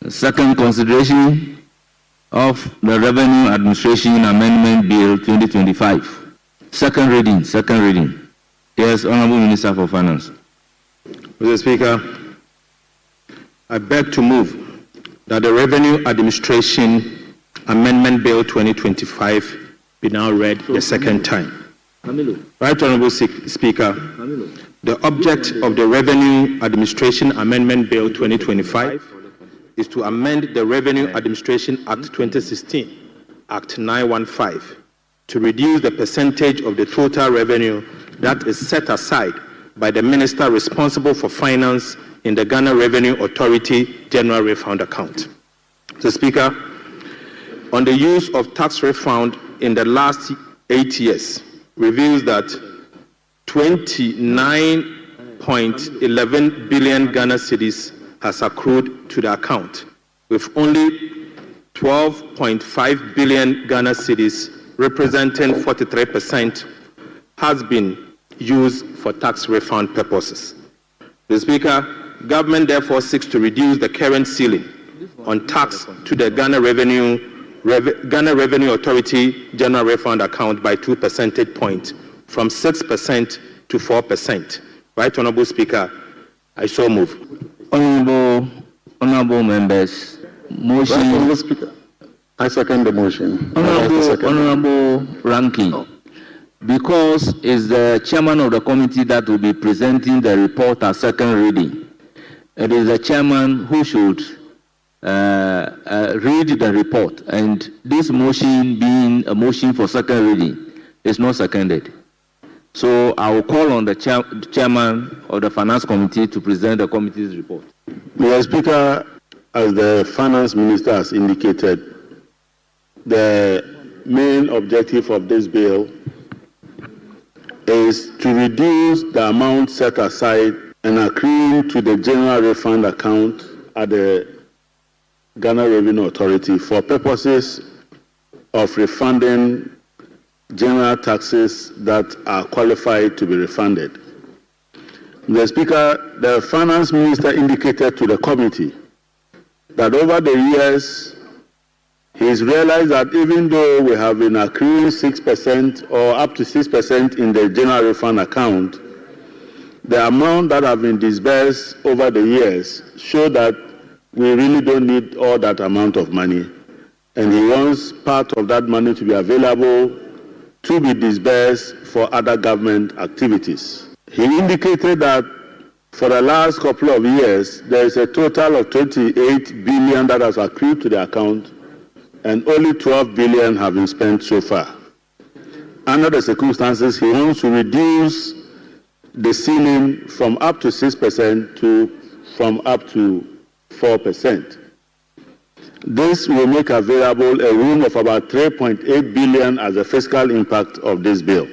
second consideration of the Revenue Administration Amendment Bill 2025. Second reading. Yes, Honourable Minister for Finance. Mr. Speaker, I beg to move that the Revenue Administration Amendment Bill 2025 be now read the second time. Right, Honourable Speaker, the object of the Revenue Administration Amendment Bill 2025 is to amend the Revenue Administration Act 2016, Act 915, to reduce the percentage of the total revenue that is set aside by the Minister responsible for Finance in the Ghana Revenue Authority General Refund Account. Mr. Speaker, on the use of tax refund in the last 8 years reveals that 29.11 billion Ghana cedis has accrued to the account, with only 12.5 billion Ghana cedis representing 43%, has been used for tax refund purposes. The Speaker, government therefore seeks to reduce the current ceiling on tax to the Ghana Revenue Authority General Refund account by 2 percentage points, from 6% to 4%. Right, Honourable Speaker, I so move. Honourable members, motion. Right, Honourable Speaker, I second the motion. Honourable Ranking, because it's the chairman of the committee that will be presenting the report at second reading, it is the chairman who should read the report, and this motion being a motion for second reading is not seconded. So I will call on the chairman of the finance committee to present the committee's report. Mr. Speaker, as the finance minister has indicated, the main objective of this bill is to reduce the amount set aside and accruing to the general refund account at the Ghana Revenue Authority for purposes of refunding general taxes that are qualified to be refunded. Mr. Speaker, the finance minister indicated to the committee that over the years, he's realized that even though we have been accruing 6% or up to 6% in the general refund account, the amount that have been disbursed over the years show that we really don't need all that amount of money. And he wants part of that money to be available to be disbursed for other government activities. He indicated that for the last couple of years, there is a total of 28 billion that has accrued to the account, and only 12 billion have been spent so far. Under the circumstances, he wants to reduce the ceiling from up to 6% to from up to 4%. This will make available a room of about 3.8 billion as a fiscal impact of this bill.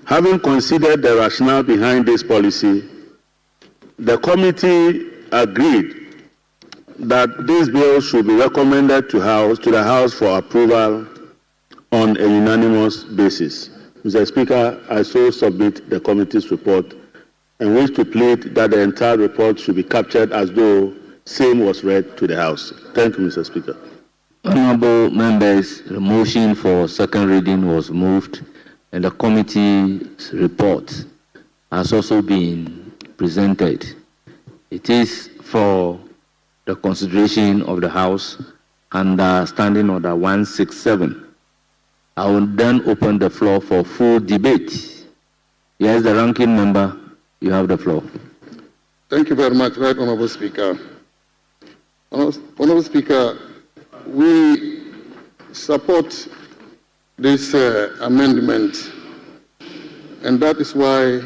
Having considered the rationale behind this policy, the committee agreed that this bill should be recommended to the House for approval on a unanimous basis. Mr. Speaker, I so submit the committee's report and wish to plead that the entire report should be captured as though same was read to the House. Thank you, Mr. Speaker. Honourable members, the motion for second reading was moved, and the committee's report has also been presented. It is for the consideration of the House under Standing Order 167. I will then open the floor for full debate. Yes, the ranking member, you have the floor. Thank you very much, Right Honourable Speaker. Honourable Speaker, we support this amendment, and that is why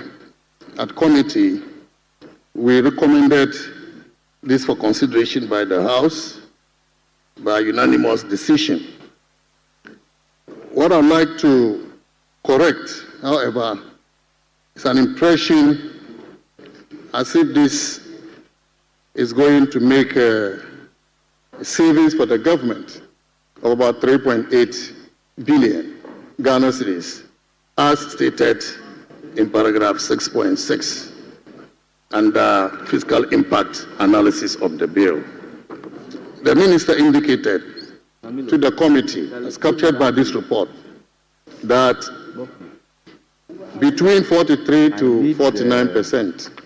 at committee we recommended this for consideration by the House by unanimous decision. What I'd like to correct, however, is an impression as if this is going to make a savings for the government of about 3.8 billion Ghana cedis, as stated in paragraph 6.6 under fiscal impact analysis of the bill. The minister indicated to the committee, as captured by this report, that between 43 to 49%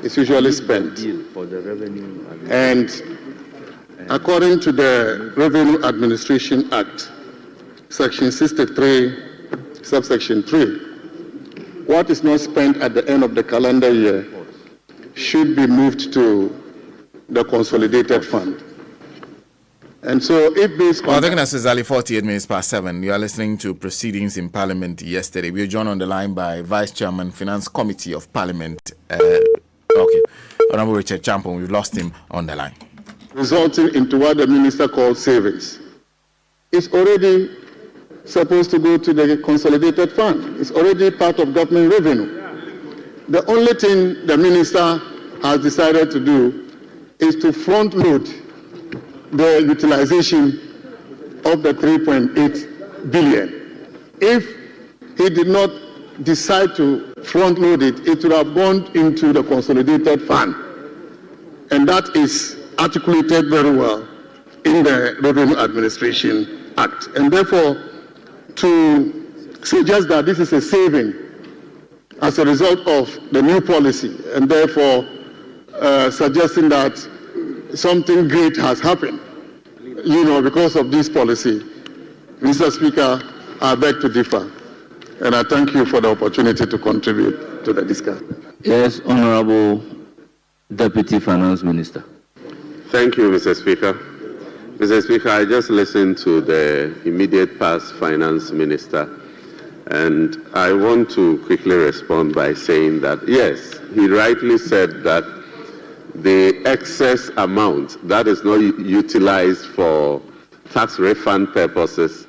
is usually spent. And according to the Revenue Administration Act, Section 63, subsection 3, what is not spent at the end of the calendar year should be moved to the consolidated fund. And so if this... Well, I think that's exactly 48 minutes past 7. You are listening to proceedings in Parliament yesterday. We are joined on the line by Vice Chairman, Finance Committee of Parliament. Honourable Richard Champon, we've lost him on the line. Resulting into what the minister called savings. It's already supposed to go to the consolidated fund. It's already part of government revenue. The only thing the minister has decided to do is to front load the utilization of the 3.8 billion. If he did not decide to front load it, it would have gone into the consolidated fund. And that is articulated very well in the Revenue Administration Act. And therefore, to suggest that this is a saving as a result of the new policy, and therefore suggesting that something great has happened, because of this policy, Mr. Speaker, I beg to differ. And I thank you for the opportunity to contribute to the discussion. Yes, Honorable Deputy Finance Minister. Thank you, Mr. Speaker. Mr. Speaker, I just listened to the immediate past Finance Minister, and I want to quickly respond by saying that, yes, he rightly said that the excess amount that is not utilized for tax refund purposes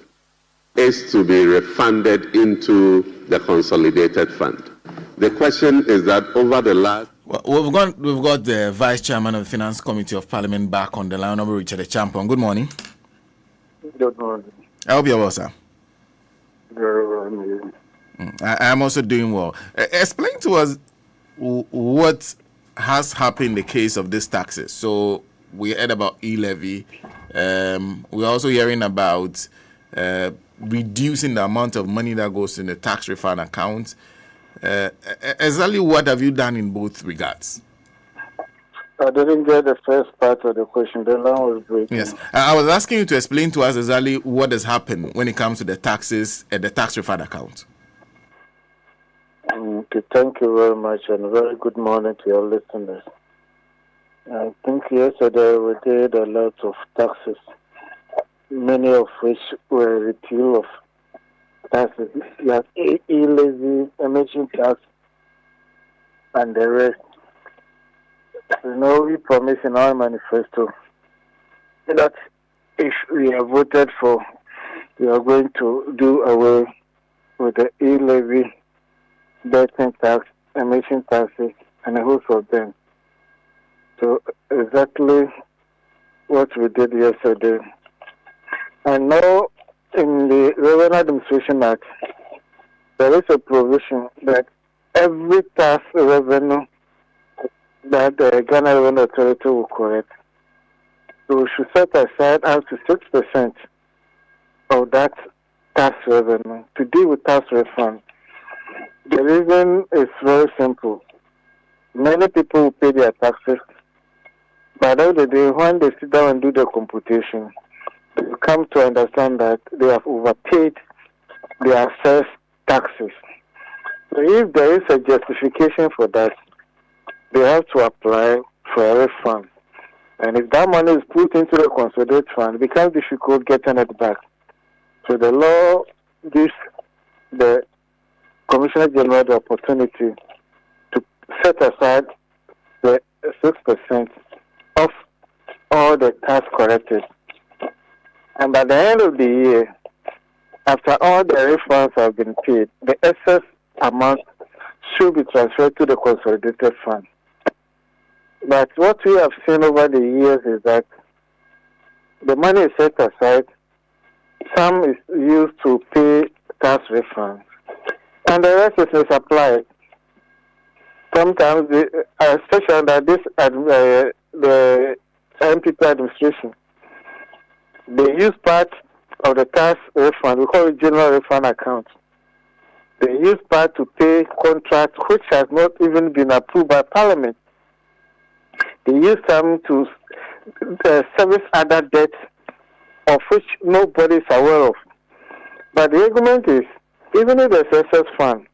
is to be refunded into the consolidated fund. The question is that over the last... Well, we've got the Vice Chairman of the Finance Committee of Parliament back on the line, Honorable Richard Champion. Good morning. Good morning. I hope you're well, sir. Very well. I am also doing well. Explain to us what has happened in the case of these taxes. So we heard about e-levy. We're also hearing about reducing the amount of money that goes in the tax refund account. Exactly what have you done in both regards? I didn't get the first part of the question. The line was breaking. Yes. I was asking you to explain to us exactly what has happened when it comes to the taxes and the tax refund account. Okay, thank you very much, and a very good morning to your listeners. I think yesterday we did a lot of taxes, many of which were repeal of taxes, like e-levy, emission tax, and the rest. We promised in our manifesto that if we are voted for, we are going to do away with the e-levy, betting tax, emission taxes, and a host of them. So exactly what we did yesterday. I know in the Revenue Administration Act, there is a provision that every tax revenue that the Ghana Revenue Authority will collect, so we should set aside up to 6% of that tax revenue to deal with tax refund. The reason is very simple. Many people will pay their taxes, but at the end of the day, when they sit down and do the computation, they come to understand that they have overpaid their assessed taxes. So if there is a justification for that, they have to apply for a refund. And if that money is put into the consolidated fund, it becomes difficult getting it back. So the law gives the Commissioner General the opportunity to set aside the 6% of all the tax collected. And by the end of the year, after all the refunds have been paid, the excess amount should be transferred to the consolidated fund. But what we have seen over the years is that the money is set aside, some is used to pay tax refunds, and the rest is misapplied. Sometimes, especially under this the MPP administration, they use part of the tax refund, we call it general refund account. They use part to pay contracts which has not even been approved by Parliament. They use some to service other debts of which nobody is aware of. But the argument is, even if there's excess fund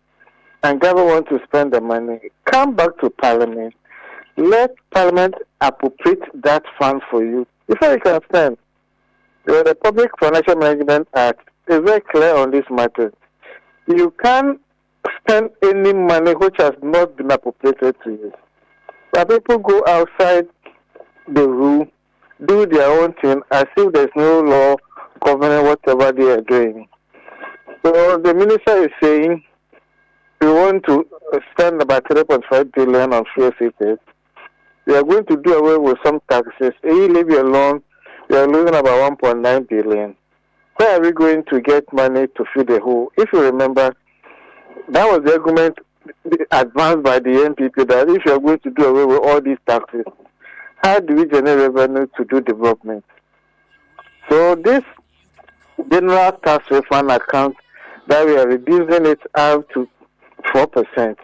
and government wants to spend the money, come back to Parliament, let Parliament appropriate that fund for you before you can spend. The Public Financial Management Act is very clear on this matter. You can't spend any money which has not been appropriated to you. But people go outside the rule, do their own thing as if there's no law governing whatever they are doing. So the minister is saying we want to spend about 3.5 billion on fuel safety. We are going to do away with some taxes. E-levy alone, we are losing about 1.9 billion. where are we going to get money to fill the hole? If you remember, that was the argument advanced by the NPP that if you are going to do away with all these taxes, how do we generate revenue to do development? So this general tax refund account that we are reducing it out to 4%,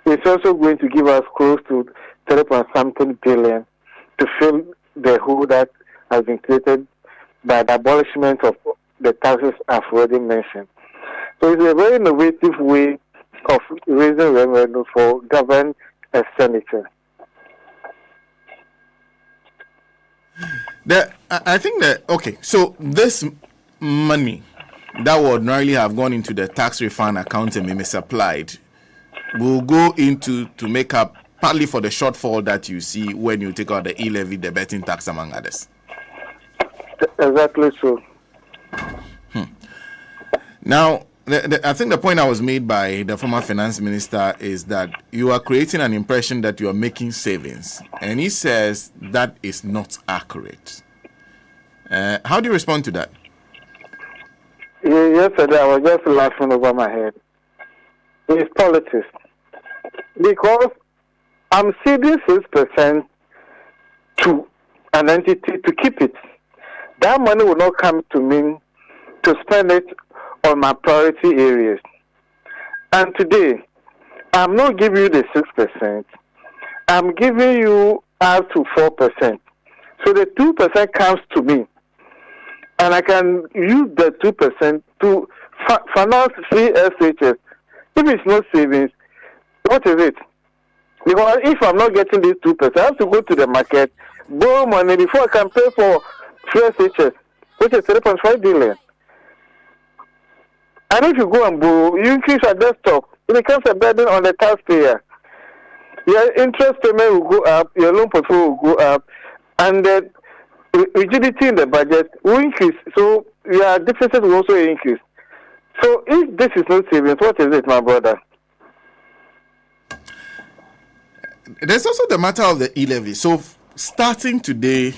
it's also going to give us close to 3.something billion to fill the hole that has been created by the abolishment of the taxes I've already mentioned. So it's a very innovative way of raising revenue for government expenditure. I think that, okay, so this money that would ordinarily have gone into the tax refund account and be misapplied will go into to make up partly for the shortfall that you see when you take out the e-levy, the betting tax, among others. Exactly so. Now, I think the point that was made by the former finance minister is that you are creating an impression that you are making savings, and he says that is not accurate. How do you respond to that? Yesterday, I was just laughing over my head. It's politics. Because I'm ceding 6% to an entity to keep it. That money will not come to me to spend it on my priority areas. And today, I'm not giving you the 6%. I'm giving you up to 4%. So the 2% comes to me. And I can use the 2% to finance free SHS. If it's not savings, what is it? Because if I'm not getting these 2%, I have to go to the market, borrow money before I can pay for free SHS, which is 3.5 billion. And if you go and borrow, you increase your desktop. It becomes a burden on the taxpayer. Your interest payment will go up, your loan portfolio will go up, and the rigidity in the budget will increase. So your deficit will also increase. So if this is not savings, what is it, my brother? There's also the matter of the e-levy. So starting today,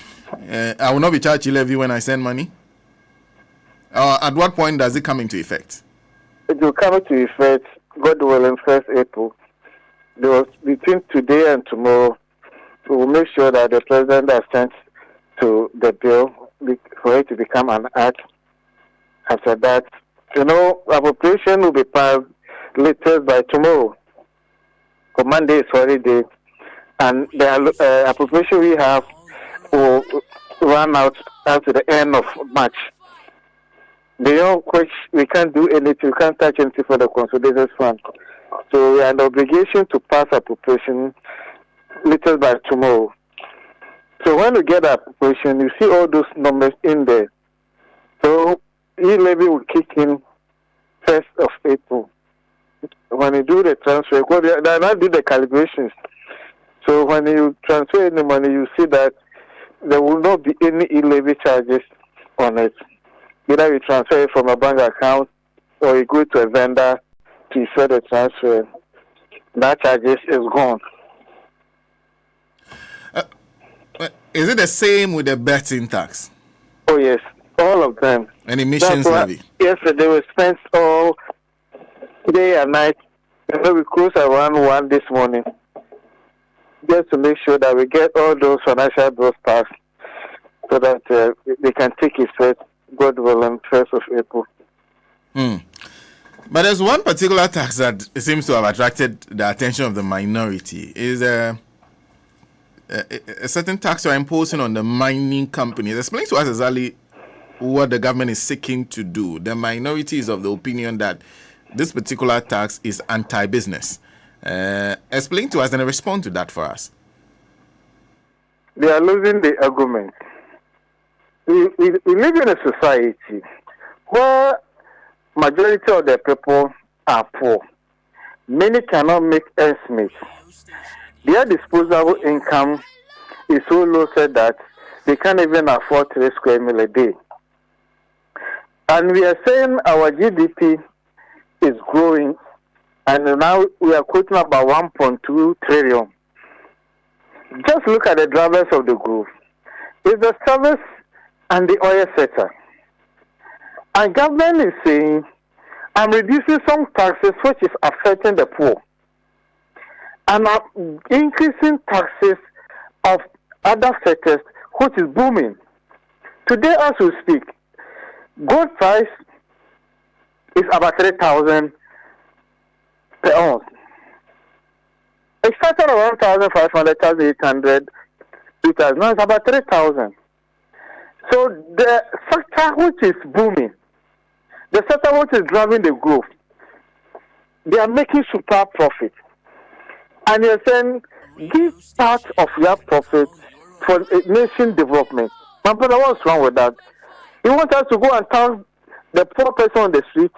I will not be charged e-levy when I send money? At what point does it come into effect? It will come into effect, God willing, 1st April. Between today and tomorrow, we will make sure that the president has sent to the bill for it to become an act. After that, appropriation will be passed latest by tomorrow. For Monday is holiday, and the appropriation we have will run out to the end of March. Beyond which we can't do anything, we can't touch anything for the consolidated fund. So we are under obligation to pass appropriation latest by tomorrow. So when we get the appropriation, you see all those numbers in there. So e-levy will kick in 1st of April. When you do the transfer, they not do the calibrations. So when you transfer any money, you see that there will not be any e-levy charges on it. Either you transfer it from a bank account or you go to a vendor to effect the transfer. That charges is gone. Is it the same with the betting tax? Oh yes, all of them. And emissions levy? Yesterday we spent all day and night. We close around 1 this morning just to make sure that we get all those financial bills passed so that they can take effect, God willing, 1st of April. But there's one particular tax that seems to have attracted the attention of the minority. Is a certain tax you're imposing on the mining companies. Explain to us exactly what the government is seeking to do. The minority is of the opinion that this particular tax is anti-business. Explain to us and respond to that for us. They are losing the argument. We live in a society where majority of the people are poor. Many cannot make ends meet. Their disposable income is so low said that they can't even afford 3 square meals a day. And we are saying our GDP is growing, and now we are quoting about 1.2 trillion. Just look at the drivers of the growth. It's the service and the oil sector. And government is saying, I'm reducing some taxes which is affecting the poor. And I'm increasing taxes of other sectors which is booming. Today as we speak, gold price is about 3,000 per ounce. It started around 1,500, 1,800 liters. Now it's about 3,000. So the sector which is booming, the sector which is driving the growth, they are making super profit. And you're saying, give part of your profit for nation development. My brother, what's wrong with that? You want us to go and tell the poor person on the street